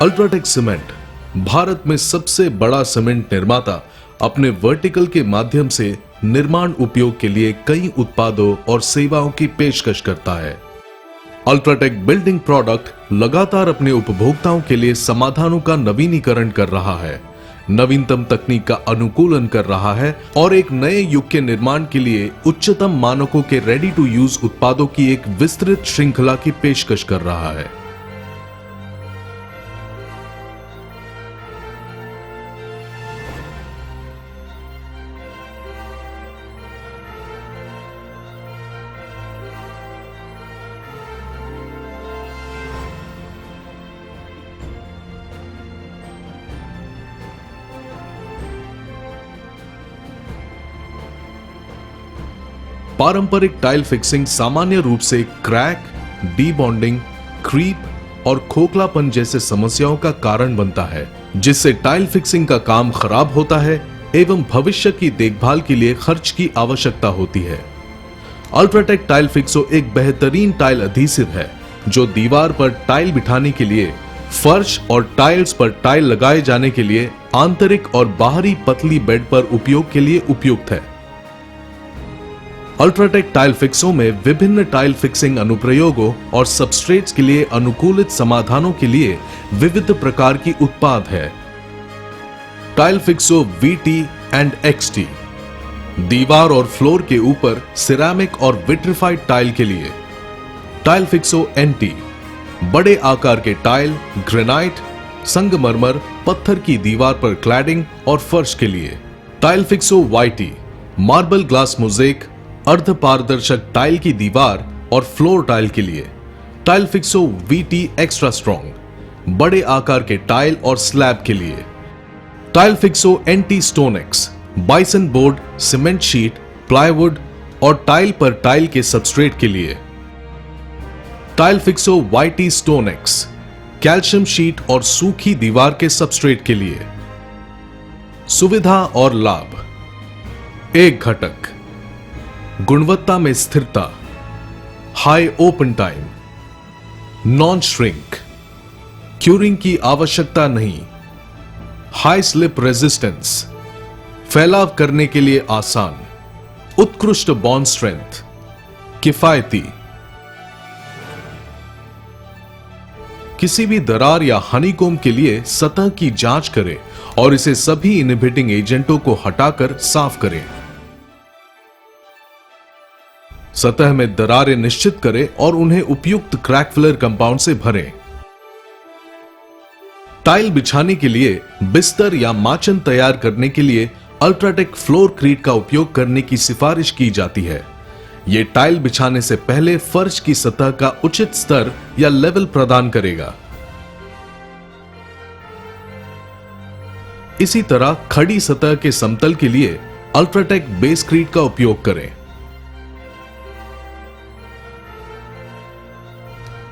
UltraTech cement Bharat में सबसे बड़ा सीमेंट निर्माता अपने वर्टिकल के माध्यम से निर्माण उपयोग के लिए कई उत्पादों और सेवाओं की पेशकश करता है। अल्ट्राटेक बिल्डिंग प्रोडक्ट लगातार अपने उपभोक्ताओं के लिए समाधानों का नवीनीकरण कर रहा है, नवीनतम तकनीक का अनुकूलन कर रहा है और एक नए युग के निर्माण के लिए उच्चतम मानकों के रेडी टू यूज उत्पादों की एक विस्तृत श्रृंखला की पेशकश कर रहा है। पारंपरिक टाइल फिक्सिंग सामान्य रूप से क्रैक, डीबॉन्डिंग, क्रीप और खोखलापन जैसे समस्याओं का कारण बनता है, जिससे टाइल फिक्सिंग का काम खराब होता है एवं भविष्य की देखभाल के लिए खर्च की आवश्यकता होती है। अल्ट्राटेक टाइल फिक्सो एक बेहतरीन टाइल अधीसिव है जो दीवार पर टाइल बिठाने के लिए, फर्श और टाइल्स पर टाइल लगाए जाने के लिए, आंतरिक और बाहरी पतली बेड पर उपयोग के लिए उपयुक्त है। अल्ट्राटेक टाइल फिक्सो में विभिन्न टाइल फिक्सिंग अनुप्रयोगों और सबस्ट्रेट्स के लिए अनुकूलित समाधानों के लिए विविध प्रकार की उत्पाद है। Tile Fixo VT and XT दीवार और फ्लोर के ऊपर सिरेमिक और विट्रिफाइड टाइल के लिए। टाइल फिक्सो NT बड़े आकार के टाइल, ग्रेनाइट, संगमरमर, पत्थर की दीवार पर क्लैडिंग और फर्श के लिए। Tile Fixo YT marble glass mosaic, अर्ध पारदर्शक टाइल की दीवार और फ्लोर टाइल के लिए। Tile Fixo VT extra strong बड़े आकार के टाइल और स्लैब के लिए। Tile Fixo NT Stonex bison board, cement sheet, plywood और टाइल पर टाइल के सबस्ट्रेट के लिए। Tile Fixo YT Stonex calcium sheet और सूखी दीवार के सबस्ट्रेट के लिए। सुविधा और लाभ: एक घटक, गुणवत्ता में स्थिरता, high open time, non shrink, curing की आवश्यकता नहीं, हाई स्लिप रेजिस्टेंस, फैलाव करने के लिए आसान, उत्कृष्ट बॉन्ड स्ट्रेंथ, किफायती। किसी भी दरार या हनीकोम के लिए सतह की जांच करें और इसे सभी इनहिबिटिंग एजेंटों को हटाकर साफ करें। सतह में दरारें निश्चित करें और उन्हें उपयुक्त क्रैक फिलर कंपाउंड से भरें। टाइल बिछाने के लिए, बिस्तर या माचन तैयार करने के लिए अल्ट्राटेक फ्लोर क्रीट का उपयोग करने की सिफारिश की जाती है। यह टाइल बिछाने से पहले फर्श की सतह का उचित स्तर या लेवल प्रदान करेगा। इसी तरह खड़ी सतह के समतल के लिए अल्ट्राटेक बेस क्रीट का उपयोग करें।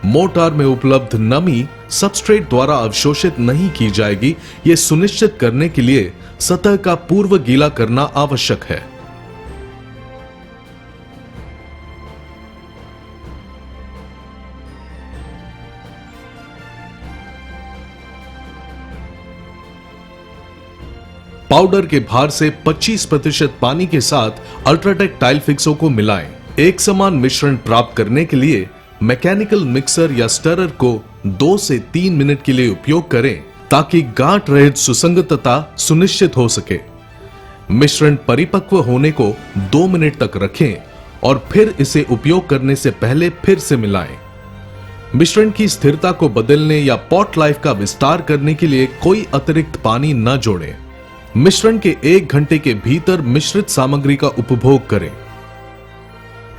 मोर्टार में उपलब्ध नमी सबस्ट्रेट द्वारा अवशोषित नहीं की जाएगी, यह सुनिश्चित करने के लिए सतह का पूर्व गीला करना आवश्यक है। पाउडर के भार से 25% पानी के साथ अल्ट्राटेक टाइल फिक्सो को मिलाएं। एक समान मिश्रण प्राप्त करने के लिए मैकेनिकल मिक्सर या स्टरर को 2 से 3 मिनट के लिए उपयोग करें ताकि गांठ रहित सुसंगतता सुनिश्चित हो सके। मिश्रण परिपक्व होने को 2 मिनट तक रखें और फिर इसे उपयोग करने से पहले फिर से मिलाएं। मिश्रण की स्थिरता को बदलने या पॉट लाइफ का विस्तार करने के लिए कोई अतिरिक्त पानी न जोड़ें। मिश्रण के 1 घंटे के भीतर मिश्रित सामग्री का उपभोग करें।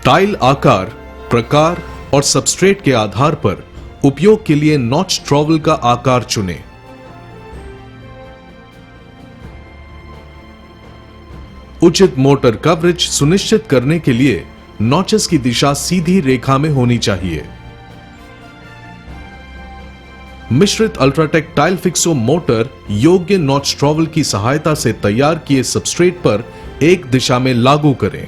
टाइल आकार, प्रकार और सबस्ट्रेट के आधार पर उपयोग के लिए नॉच ट्रॉवल का आकार चुनें। उचित मोटर कवरेज सुनिश्चित करने के लिए नॉचेस की दिशा सीधी रेखा में होनी चाहिए। मिश्रित अल्ट्राटेक टाइल फिक्सो मोटर योग्य नॉच ट्रॉवल की सहायता से तैयार किए सबस्ट्रेट पर एक दिशा में लागू करें।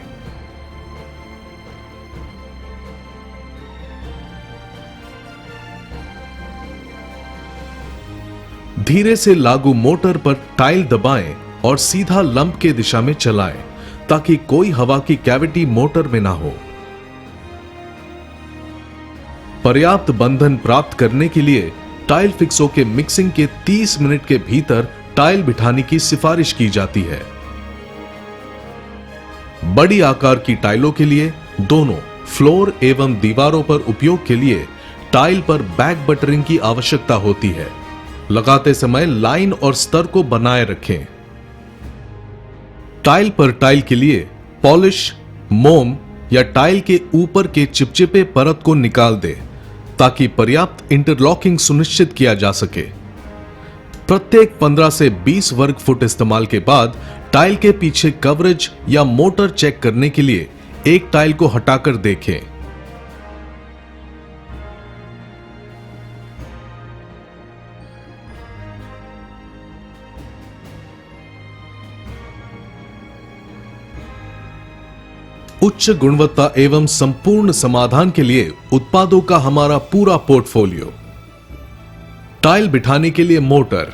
धीरे से लागू मोटर पर टाइल दबाएं और सीधा लंप के दिशा में चलाएं ताकि कोई हवा की कैविटी मोटर में ना हो। पर्याप्त बंधन प्राप्त करने के लिए टाइल फिक्सो के मिक्सिंग के 30 मिनट के भीतर टाइल बिठाने की सिफारिश की जाती है। बड़ी आकार की टाइलों के लिए दोनों फ्लोर एवं दीवारों पर उपयोग के लिए टाइल पर बैक बटरिंग की आवश्यकता होती है। लगाते समय लाइन और स्तर को बनाए रखें। टाइल पर टाइल के लिए पॉलिश, मोम या टाइल के ऊपर के चिपचिपे परत को निकाल दें ताकि पर्याप्त इंटरलॉकिंग सुनिश्चित किया जा सके। प्रत्येक 15 से 20 वर्ग फुट इस्तेमाल के बाद टाइल के पीछे कवरेज या मोटर चेक करने के लिए एक टाइल को हटाकर देखें। उच्च गुणवत्ता एवं संपूर्ण समाधान के लिए उत्पादों का हमारा पूरा पोर्टफोलियो। टाइल बिठाने के लिए मोटर,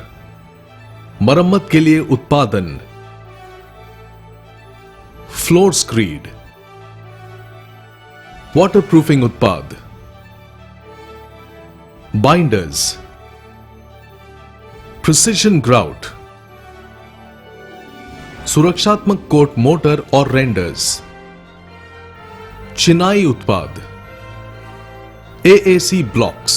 मरम्मत के लिए उत्पादन, फ्लोर स्क्रीड, वाटरप्रूफिंग उत्पाद, बाइंडर्स, प्रिसिजन ग्राउट, सुरक्षात्मक कोट मोटर और रेंडर्स, चिनाई उत्पाद, एएसी ब्लॉक्स,